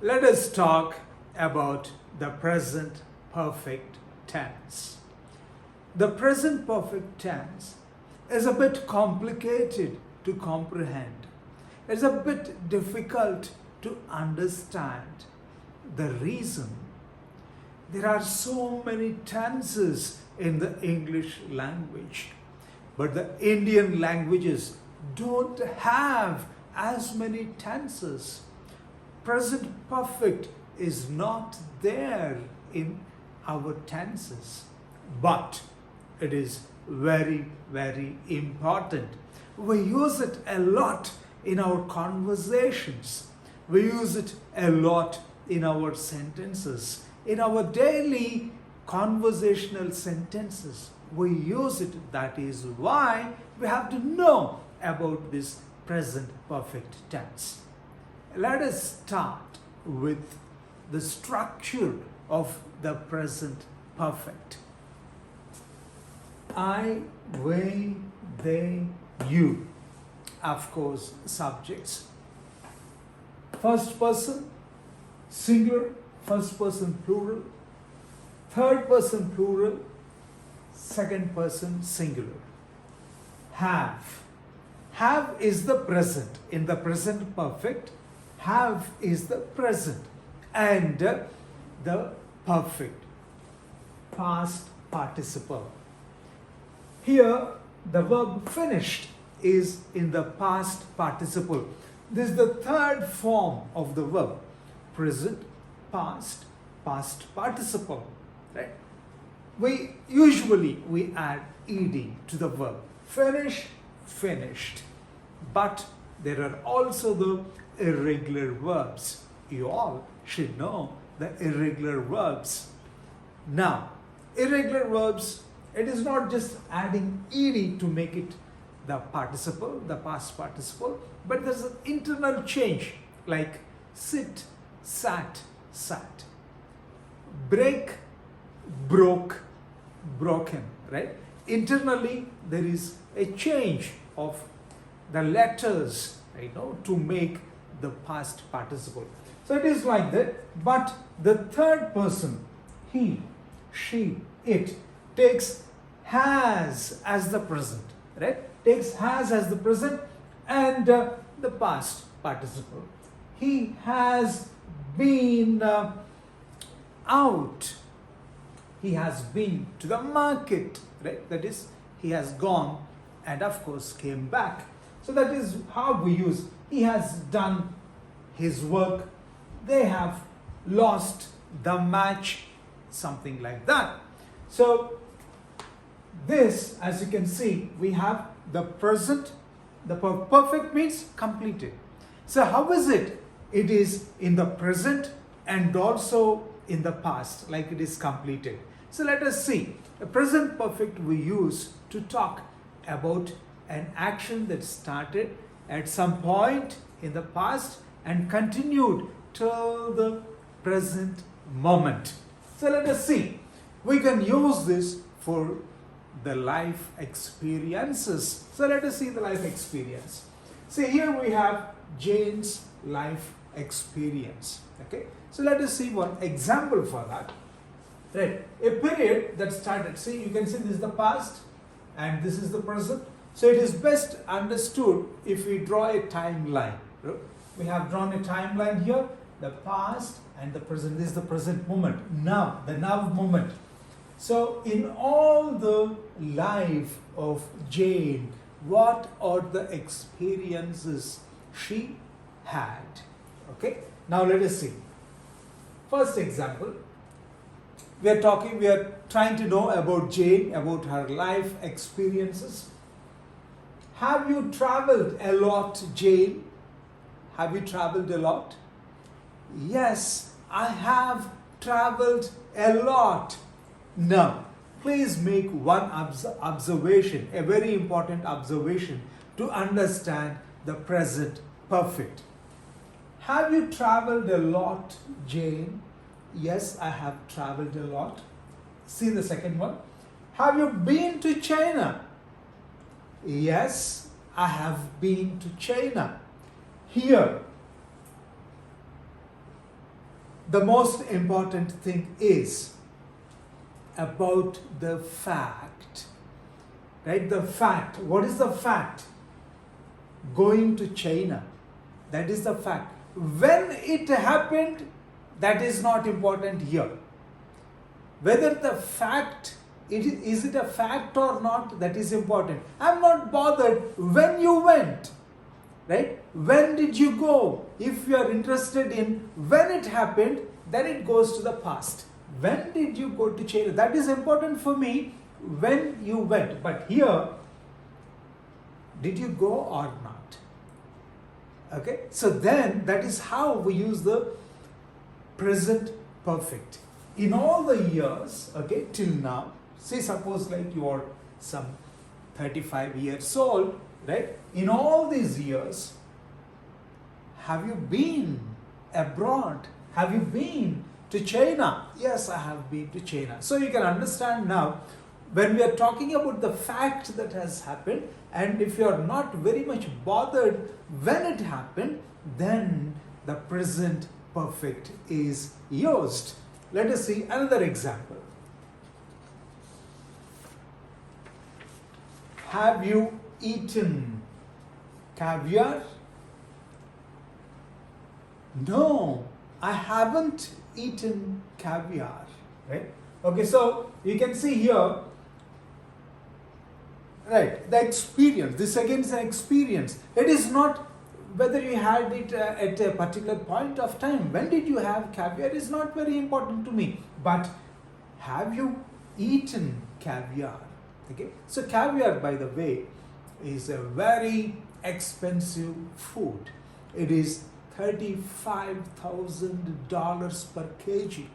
Let us talk about the present perfect tense. The present perfect tense is a bit complicated to comprehend. It's a bit difficult to understand. The reason, there are so many tenses in the English language, but the Indian languages don't have as many tenses. Present perfect is not there in our tenses, but it is very, very important. We use it a lot in our conversations. We use it a lot in our sentences. In our daily conversational sentences, we use it. That is why we have to know about this present perfect tense. Let us start with the structure of the present perfect. I, we, they, you. Of course, subjects. First person, singular, first person plural, third person plural, second person singular. Have. Have is the present. In the present perfect, have is the present. And the perfect, past participle. Here, the verb finished is in the past participle. This is the third form of the verb. Present, past, past participle. Right? We add ed to the verb. Finish, finished. But there are also the irregular verbs. You all should know the irregular verbs. Now, irregular verbs, it is not just adding ed to make it the participle, the past participle, but there's an internal change like sit, sat, sat. Break, broke, broken, right? Internally, there is a change of the letters, to make the past participle. So it is like that, but the third person, he, she, it, takes has as the present, right? Takes has as the present and the past participle. He has been out. He has been to the market, right? That is, he has gone and of course came back. So that is how we use. He has done his work. They have lost the match, something like that. So this, as you can see, we have the present. The perfect means completed. So how is it? It is in the present and also in the past, like it is completed. So let us see. The present perfect we use to talk about an action that started at some point in the past and continued till the present moment. So let us see. We can use this for the life experiences. So let us see the life experience. See, here we have Jane's life experience. Okay. So let us see one example for that. Right. A period that started. See, you can see this is the past and this is the present. So it is best understood if we draw a timeline. We have drawn a timeline here, the past and the present. This is the present moment. Now, the now moment. So in all the life of Jane, what are the experiences she had? Okay. Now let us see. First example. We are trying to know about Jane, about her life experiences. Have you traveled a lot, Jane? Have you traveled a lot? Yes, I have traveled a lot. Now, please make one observation, a very important observation to understand the present perfect. Have you traveled a lot, Jane? Yes, I have traveled a lot. See the second one. Have you been to China? Yes, I have been to China. Here, the most important thing is about the fact, right? The fact. What is the fact? Going to China. That is the fact. When it happened, that is not important here. Whether the fact, is it a fact or not, that is important. I'm not bothered when you went, right? When did you go? If you are interested in when it happened, then it goes to the past. When did you go to China? That is important for me, when you went. But here, did you go or not? Okay, so then that is how we use the present perfect. In all the years, okay, till now, say suppose like you are some 35 years old, right? In all these years, have you been abroad? Have you been to China? Yes, I have been to China. So you can understand now, when we are talking about the fact that has happened, and if you are not very much bothered when it happened, then the present perfect is used. Let us see another example. Have you eaten caviar? No, I haven't eaten caviar, right? Okay, so you can see here, right, the experience. This again is an experience. It is not whether you had it at a particular point of time. When did you have caviar is not very important to me. But have you eaten caviar? Okay, so caviar, by the way, is a very expensive food. It is $35,000 per kg.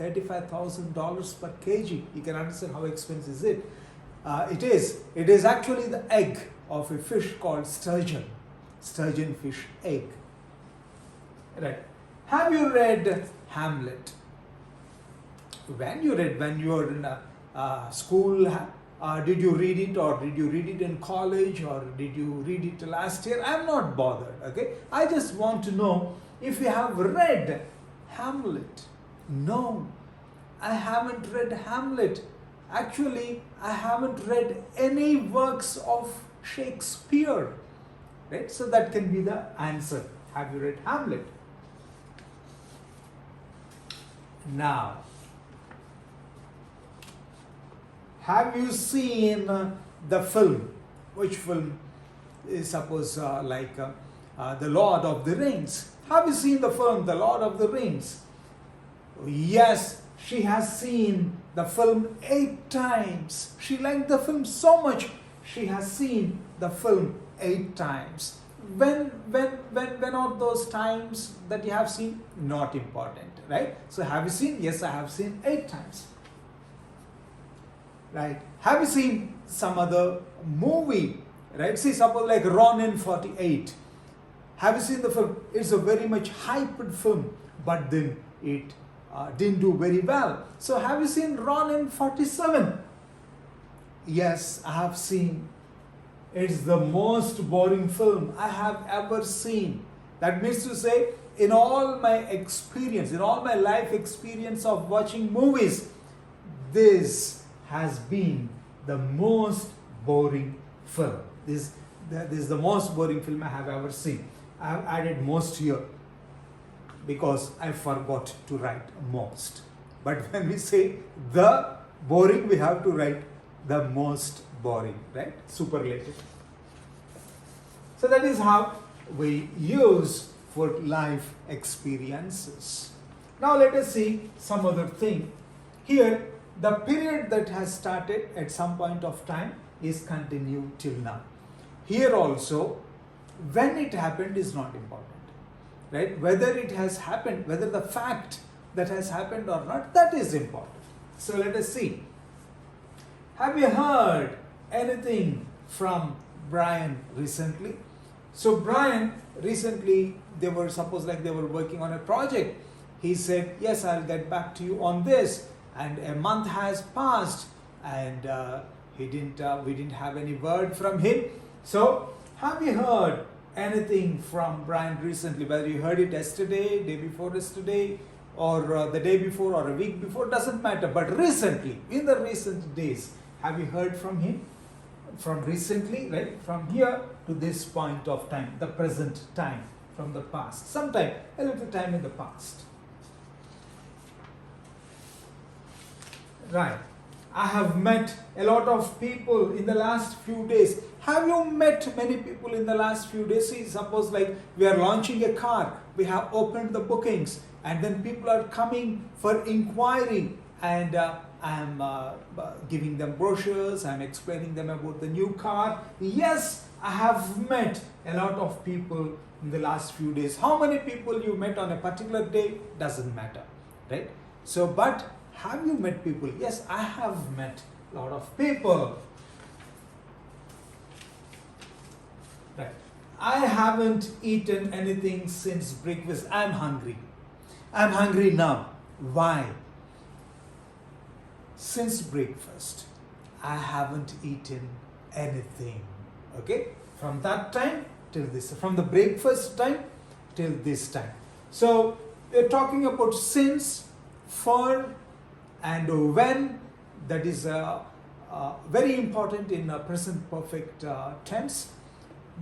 $35,000 per kg. You can understand how expensive is it. It is actually the egg of a fish called sturgeon fish egg. Right. Have you read Hamlet? When you were in school, did you read it, or did you read it in college, or did you read it last year? I'm not bothered. Okay, I just want to know if you have read Hamlet. No, I haven't read Hamlet. Actually, I haven't read any works of Shakespeare. Right? So that can be the answer. Have you read Hamlet? Now, have you seen the film? Which film is suppose The Lord of the Rings? Have you seen the film The Lord of the Rings? Yes, she has seen the film 8 times. She liked the film so much. She has seen the film 8 times. When are those times that you have seen? Not important, right? So have you seen? Yes, I have seen 8 times. Right? Have you seen some other movie? Right? See, suppose like Ronin 48. Have you seen the film? It's a very much hyped film, but then it didn't do very well. So have you seen Ronin 47? Yes, I have seen. It's the most boring film I have ever seen. That means to say, in all my experience, in all my life experience of watching movies, this has been the most boring film. This is the most boring film I have ever seen. I have added most here because I forgot to write most. But when we say the boring, we have to write the most boring, right? Superlative. So that is how we use for life experiences. Now let us see some other thing. Here, the period that has started at some point of time is continued till now. Here also, when it happened is not important, right? Whether it has happened, whether the fact that has happened or not, that is important. So let us see. Have you heard anything from Brian recently? So Brian recently, they were working on a project. He said, yes, I'll get back to you on this. And a month has passed and we didn't have any word from him. So have you heard anything from Brian recently? Whether you heard it yesterday, day before yesterday, or the day before or a week before, doesn't matter. But recently, in the recent days, have you heard from him? From recently, right? From here to this point of time, the present time, from the past. Sometime, a little time in the past. Right. I have met a lot of people in the last few days. Have you met many people in the last few days? See, suppose like we are launching a car, we have opened the bookings, and then people are coming for inquiry, and I'm giving them brochures, I'm explaining them about the new car. Yes, I have met a lot of people in the last few days. How many people you met on a particular day doesn't matter, right? So, but have you met people? Yes, I have met a lot of people. Right. I haven't eaten anything since breakfast. I'm hungry. I'm hungry now. Why? Since breakfast, I haven't eaten anything. Okay? From that time till this, from the breakfast time till this time. So, we're talking about since, for, and when. That is very important in present perfect tense.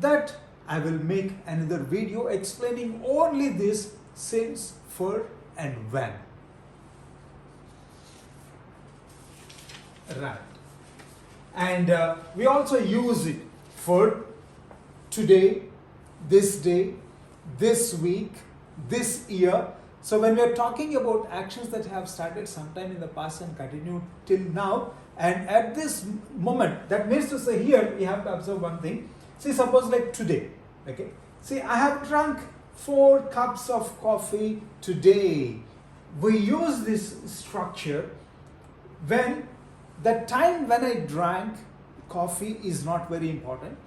That I will make another video explaining only this since, for, and when. Right. And we also use it for today, this week, this year. So when we are talking about actions that have started sometime in the past and continue till now, and at this moment, that means to say here, we have to observe one thing. See, suppose like today, okay? See, I have drunk 4 cups of coffee today. We use this structure when the time when I drank coffee is not very important,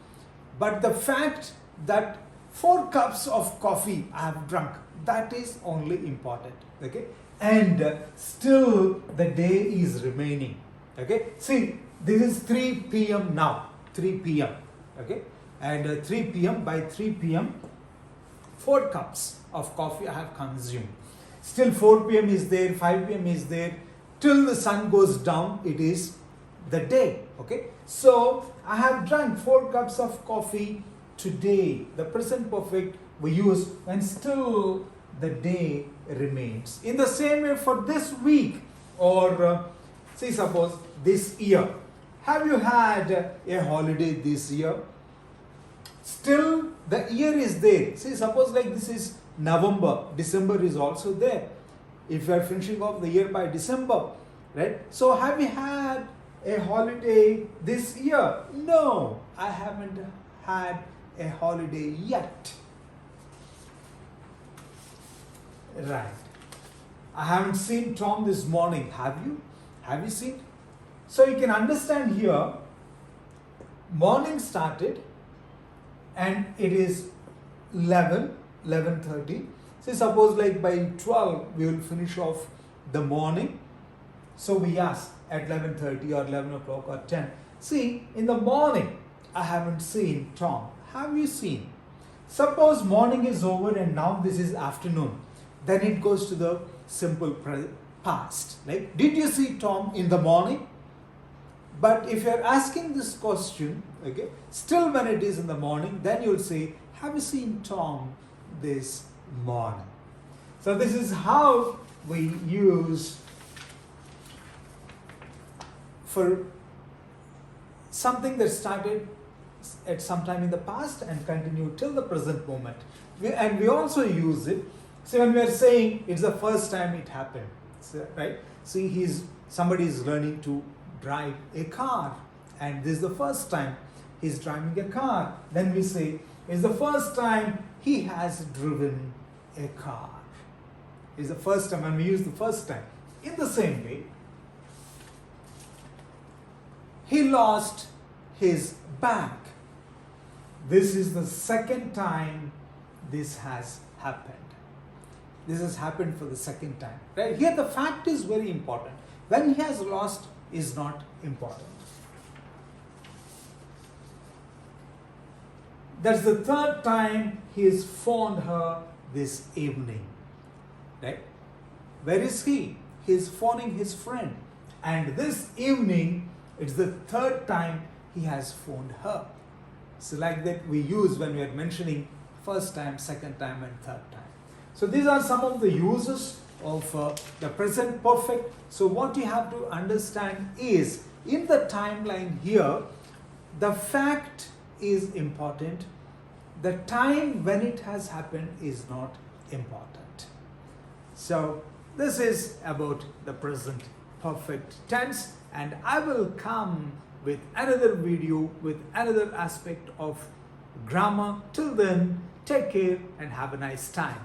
but the fact that 4 cups of coffee I have drunk, that is only important, okay? And still the day is remaining, okay? See, this is 3 p.m. now, 3 p.m., okay? And 3 p.m., by 3 p.m., 4 cups of coffee I have consumed. Still 4 p.m. is there, 5 p.m. is there, till the sun goes down, it is the day, okay? So, I have drunk 4 cups of coffee today. The present perfect we use when still the day remains. In the same way for this week, or see, suppose this year. Have you had a holiday this year? Still the year is there. See, suppose like this is November, December is also there. If you are finishing off the year by December, right? So have you had a holiday this year? No, I haven't had a holiday yet. Right. I haven't seen Tom this morning. Have you? Have you seen? So you can understand here, morning started and it is 11:30. So suppose like by 12 we will finish off the morning. So we ask at 11:30 or 11 o'clock or 10. See, in the morning I haven't seen Tom. Have you seen? Suppose morning is over and now this is afternoon. Then it goes to the simple past. Like, did you see Tom in the morning? But if you are asking this question, okay, still when it is in the morning, then you will say, have you seen Tom this morning? So this is how we use for something that started at some time in the past and continue till the present moment. And we also use it. So when we are saying it's the first time it happened, so, right? See, somebody is learning to drive a car, and this is the first time he's driving a car. Then we say it's the first time he has driven a car. It's the first time, and we use the first time. In the same way, he lost his bag. This is the second time this has happened. This has happened for the second time. Right? Here the fact is very important. When he has lost is not important. That's the third time he has phoned her this evening. Right? Where is he? He is phoning his friend. And this evening, it's the third time he has phoned her. So like that we use when we are mentioning first time, second time and third time. So these are some of the uses of the present perfect. So what you have to understand is, in the timeline here, the fact is important. The time when it has happened is not important. So this is about the present perfect tense, and I will come with another video with another aspect of grammar. Till then, take care and have a nice time.